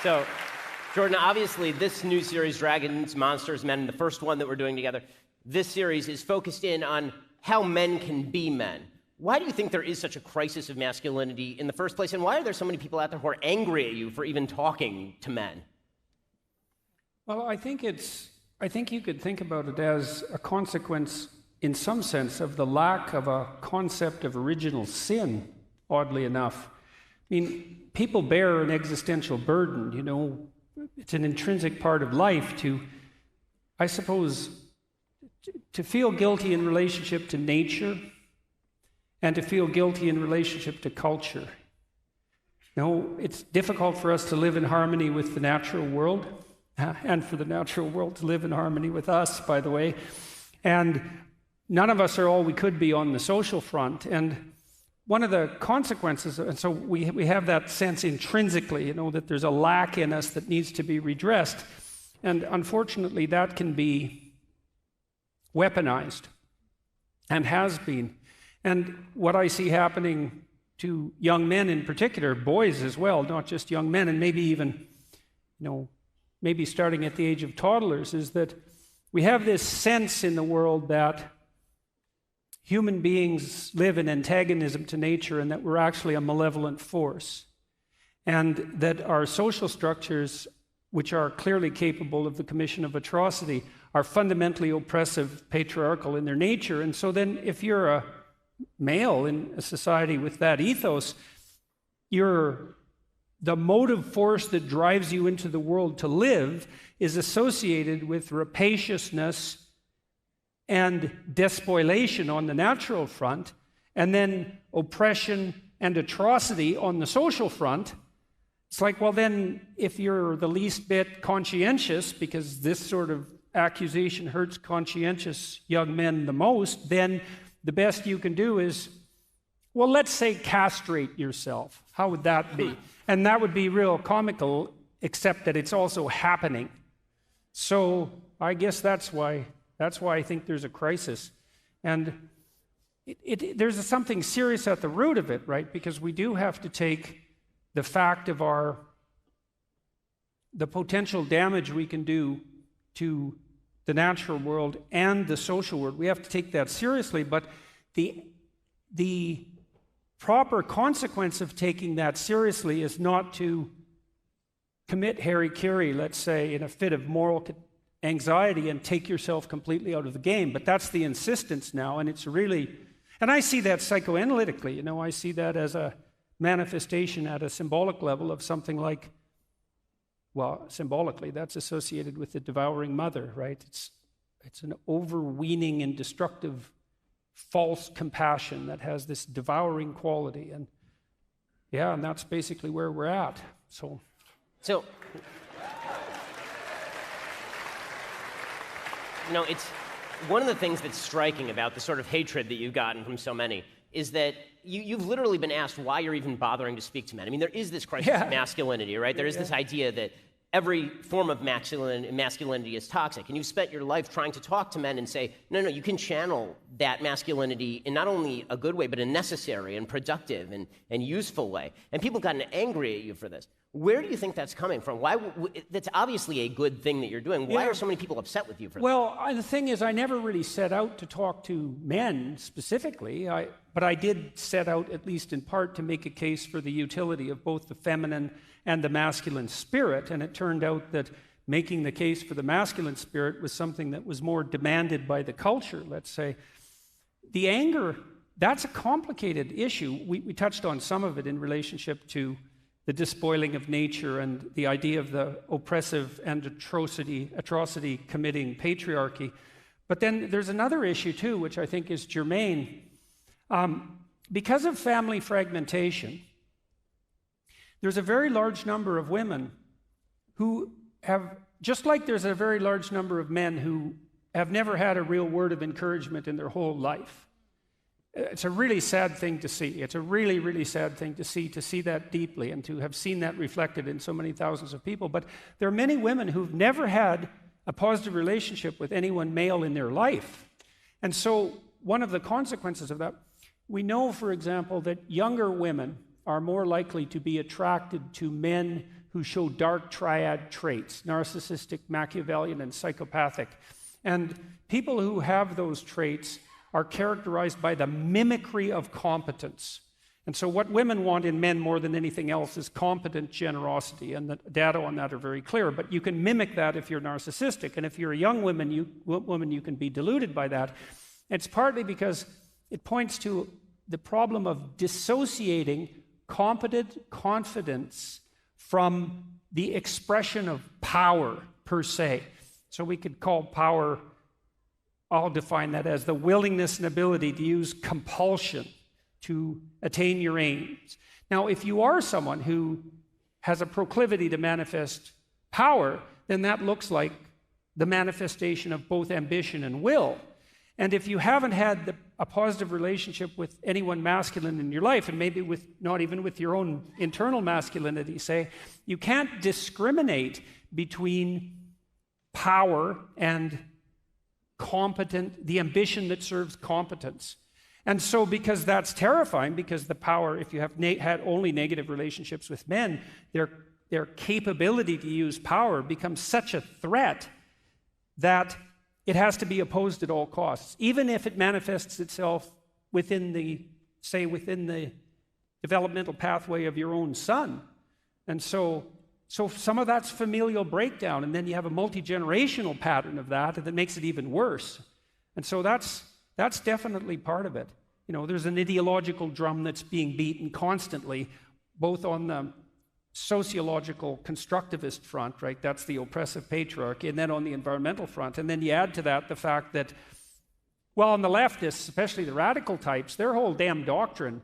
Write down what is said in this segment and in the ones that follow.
So, Jordan, obviously this new series, Dragons, Monsters, Men, the first one that we're doing together, this series is focused in on how men can be men. Why do you think there is such a crisis of masculinity in the first place, and why are there so many people out there who are angry at you for even talking to men? Well, I think you could think about it as a consequence, in some sense, of the lack of a concept of original sin, oddly enough. I mean, people bear an existential burden, you know. It's an intrinsic part of life to, I suppose, to feel guilty in relationship to nature and to feel guilty in relationship to culture. You know, it's difficult for us to live in harmony with the natural world, and for the natural world to live in harmony with us, by the way. And none of us are all we could be on the social front. And one of the consequences, and so we have that sense intrinsically, you know, that there's a lack in us that needs to be redressed. And unfortunately, that can be weaponized and has been. And what I see happening to young men in particular, boys as well, not just young men, and maybe even, you know, maybe starting at the age of toddlers, is that we have this sense in the world that human beings live in antagonism to nature and that we're actually a malevolent force. And that our social structures, which are clearly capable of the commission of atrocity, are fundamentally oppressive, patriarchal in their nature. And so then if you're a male in a society with that ethos, the motive force that drives you into the world to live is associated with rapaciousness and despoliation on the natural front, and then oppression and atrocity on the social front. It's like, well then, if you're the least bit conscientious, because this sort of accusation hurts conscientious young men the most, then the best you can do is, well, let's say castrate yourself. How would that be? And that would be real comical, except that it's also happening. So I guess that's why I think there's a crisis. And there's something serious at the root of it, right? Because we do have to take the fact of the potential damage we can do to the natural world and the social world. We have to take that seriously, but the proper consequence of taking that seriously is not to commit hara-kiri, let's say, in a fit of moral anxiety and take yourself completely out of the game. But that's the insistence now, and it's really, and I see that psychoanalytically, you know, I see that as a manifestation at a symbolic level of something like, well, symbolically, that's associated with the devouring mother, right? It's an overweening and destructive false compassion that has this devouring quality. And yeah, and that's basically where we're at. So you know, it's one of the things that's striking about the sort of hatred that you've gotten from so many is that you've literally been asked why you're even bothering to speak to men. I mean, there is this crisis of masculinity, right? There is this idea that every form of masculinity is toxic, and you've spent your life trying to talk to men and say, no, you can channel that masculinity in not only a good way, but a necessary and productive and useful way. And people have gotten angry at you for this. Where do you think that's coming from? Why? That's obviously a good thing that you're doing. Why are so many people upset with you for that? Well, the thing is, I never really set out to talk to men specifically, but I did set out, at least in part, to make a case for the utility of both the feminine and the masculine spirit, and it turned out that making the case for the masculine spirit was something that was more demanded by the culture, let's say. The anger, that's a complicated issue. We touched on some of it in relationship to the despoiling of nature and the idea of the oppressive and atrocity-committing patriarchy. But then there's another issue, too, which I think is germane. Because of family fragmentation, there's a very large number of women who have, just like there's a very large number of men who have never had a real word of encouragement in their whole life. It's a really sad thing to see. It's a really, really sad thing to see that deeply and to have seen that reflected in so many thousands of people. But there are many women who've never had a positive relationship with anyone male in their life. And so one of the consequences of that, we know, for example, that younger women are more likely to be attracted to men who show dark triad traits, narcissistic, Machiavellian, and psychopathic. And people who have those traits are characterized by the mimicry of competence. And so what women want in men more than anything else is competent generosity, and the data on that are very clear. But you can mimic that if you're narcissistic, and if you're a young woman, you can be deluded by that. It's partly because it points to the problem of dissociating competent confidence from the expression of power per se. So we could call power, I'll define that as the willingness and ability to use compulsion to attain your aims. Now, if you are someone who has a proclivity to manifest power, then that looks like the manifestation of both ambition and will. And if you haven't had a positive relationship with anyone masculine in your life, and maybe not even with your own internal masculinity, say, you can't discriminate between power and the ambition that serves competence. And so because that's terrifying, because the power, if you have had only negative relationships with men, their capability to use power becomes such a threat that it has to be opposed at all costs, even if it manifests itself within the developmental pathway of your own son. And so some of that's familial breakdown, and then you have a multi-generational pattern of that makes it even worse. And so that's definitely part of it. You know, there's an ideological drum that's being beaten constantly, both on the sociological constructivist front, right? That's the oppressive patriarchy, and then on the environmental front. And then you add to that the fact that, well, on the leftists, especially the radical types, their whole damn doctrine,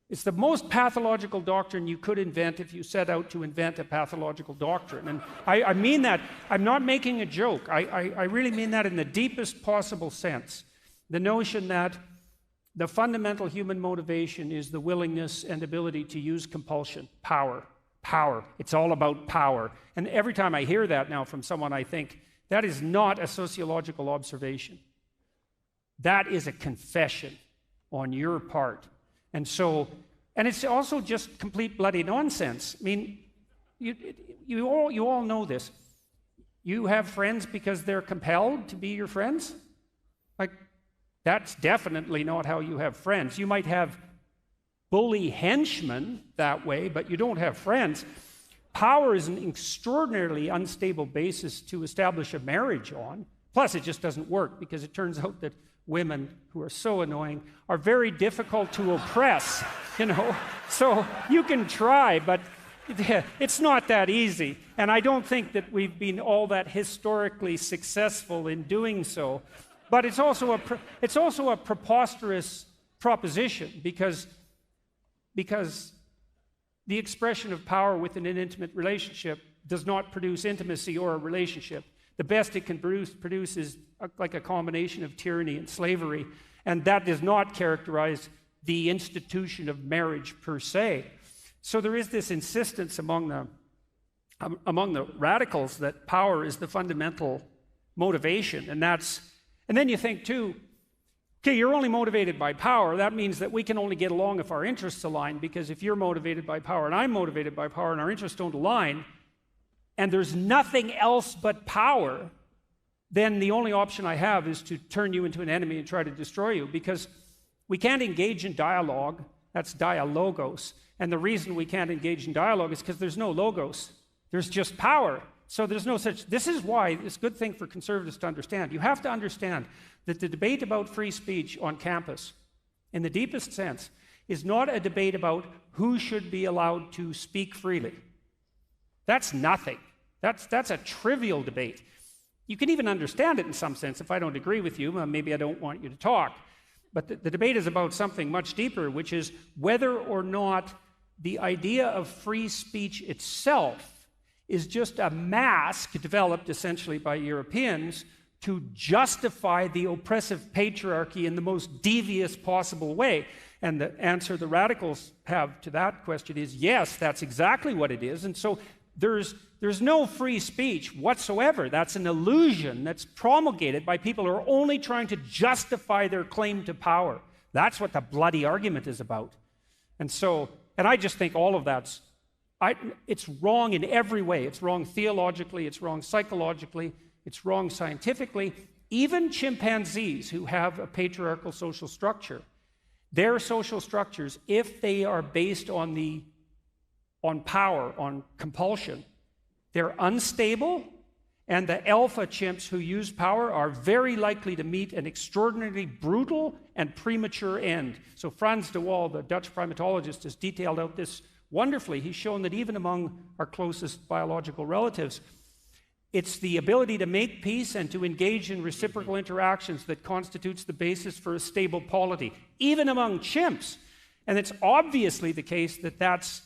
it's the most pathological doctrine you could invent if you set out to invent a pathological doctrine. And I mean that. I'm not making a joke. I really mean that in the deepest possible sense. The notion that the fundamental human motivation is the willingness and ability to use compulsion, power. It's all about power. And every time I hear that now from someone, I think, that is not a sociological observation. That is a confession on your part. And it's also just complete bloody nonsense. I mean, you all know this. You have friends because they're compelled to be your friends? Like, that's definitely not how you have friends. You might have bully henchmen that way, but you don't have friends. Power is an extraordinarily unstable basis to establish a marriage on. Plus, it just doesn't work because it turns out that women who are so annoying are very difficult to oppress, you know. So you can try, but it's not that easy. And I don't think that we've been all that historically successful in doing so. But it's also a preposterous proposition because the expression of power within an intimate relationship does not produce intimacy or a relationship. The best it can produce is like a combination of tyranny and slavery, and that does not characterize the institution of marriage per se. So there is this insistence among the radicals that power is the fundamental motivation, and then you think too, okay, you're only motivated by power. That means that we can only get along if our interests align, because if you're motivated by power and I'm motivated by power and our interests don't align, and there's nothing else but power, then the only option I have is to turn you into an enemy and try to destroy you, because we can't engage in dialogue. That's dialogos. And the reason we can't engage in dialogue is because there's no logos. There's just power. So there's no such... This is why it's a good thing for conservatives to understand. You have to understand that the debate about free speech on campus, in the deepest sense, is not a debate about who should be allowed to speak freely. That's nothing. That's a trivial debate. You can even understand it in some sense. If I don't agree with you, maybe I don't want you to talk. But the debate is about something much deeper, which is whether or not the idea of free speech itself is just a mask developed essentially by Europeans to justify the oppressive patriarchy in the most devious possible way. And the answer the radicals have to that question is yes, that's exactly what it is. And so there's no free speech whatsoever. That's an illusion that's promulgated by people who are only trying to justify their claim to power. That's what the bloody argument is about. And I just think all of that's It's wrong in every way. It's wrong theologically, it's wrong psychologically, it's wrong scientifically. Even chimpanzees who have a patriarchal social structure, their social structures, if they are based on power, on compulsion, they're unstable, and the alpha chimps who use power are very likely to meet an extraordinarily brutal and premature end. So Frans de Waal, the Dutch primatologist, has detailed out this wonderfully. He's shown that even among our closest biological relatives, it's the ability to make peace and to engage in reciprocal interactions that constitutes the basis for a stable polity, even among chimps. And it's obviously the case that that's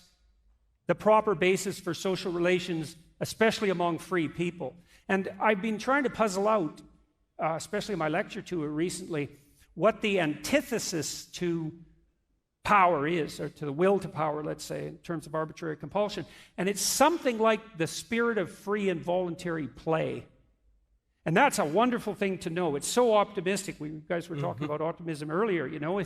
the proper basis for social relations, especially among free people. And I've been trying to puzzle out, especially in my lecture tour recently, what the antithesis to power is, or to the will to power, let's say, in terms of arbitrary compulsion. And it's something like the spirit of free and voluntary play. And that's a wonderful thing to know. It's so optimistic. You guys were talking about optimism earlier, you know.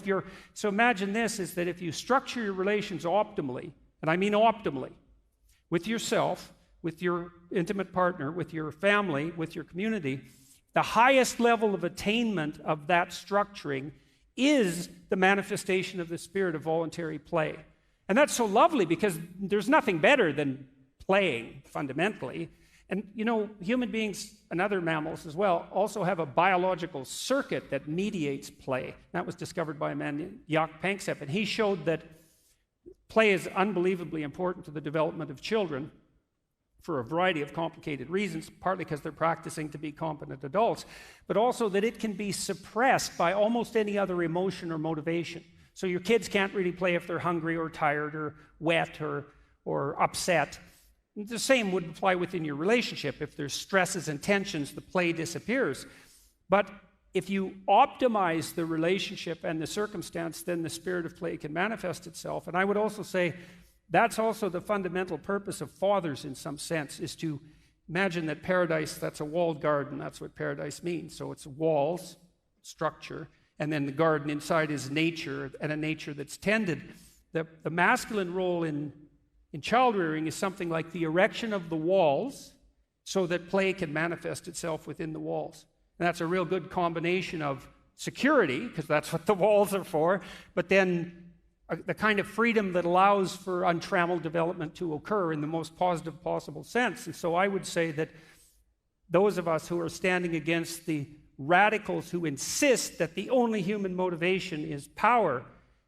So imagine this, is that if you structure your relations optimally, and I mean optimally, with yourself, with your intimate partner, with your family, with your community, the highest level of attainment of that structuring is the manifestation of the spirit of voluntary play. And that's so lovely because there's nothing better than playing, fundamentally. And, you know, human beings and other mammals as well also have a biological circuit that mediates play. That was discovered by a man named Jaak Panksepp, and he showed that play is unbelievably important to the development of children for a variety of complicated reasons, partly because they're practicing to be competent adults, but also that it can be suppressed by almost any other emotion or motivation. So your kids can't really play if they're hungry or tired or wet or upset. The same would apply within your relationship. If there's stresses and tensions, the play disappears. But if you optimize the relationship and the circumstance, then the spirit of play can manifest itself. And I would also say that's also the fundamental purpose of fathers in some sense, is to imagine that paradise, that's a walled garden. That's what paradise means. So it's walls, structure, and then the garden inside is nature, and a nature that's tended. The masculine role in child rearing is something like the erection of the walls so that play can manifest itself within the walls. And that's a real good combination of security, because that's what the walls are for, but then the kind of freedom that allows for untrammeled development to occur in the most positive possible sense. And so I would say that those of us who are standing against the radicals who insist that the only human motivation is power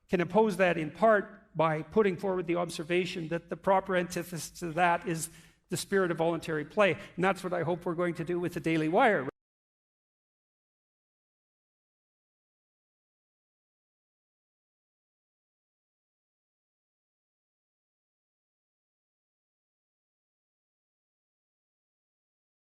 can oppose that in part by putting forward the observation that the proper antithesis to that is the spirit of voluntary play. And that's what I hope we're going to do with the Daily Wire.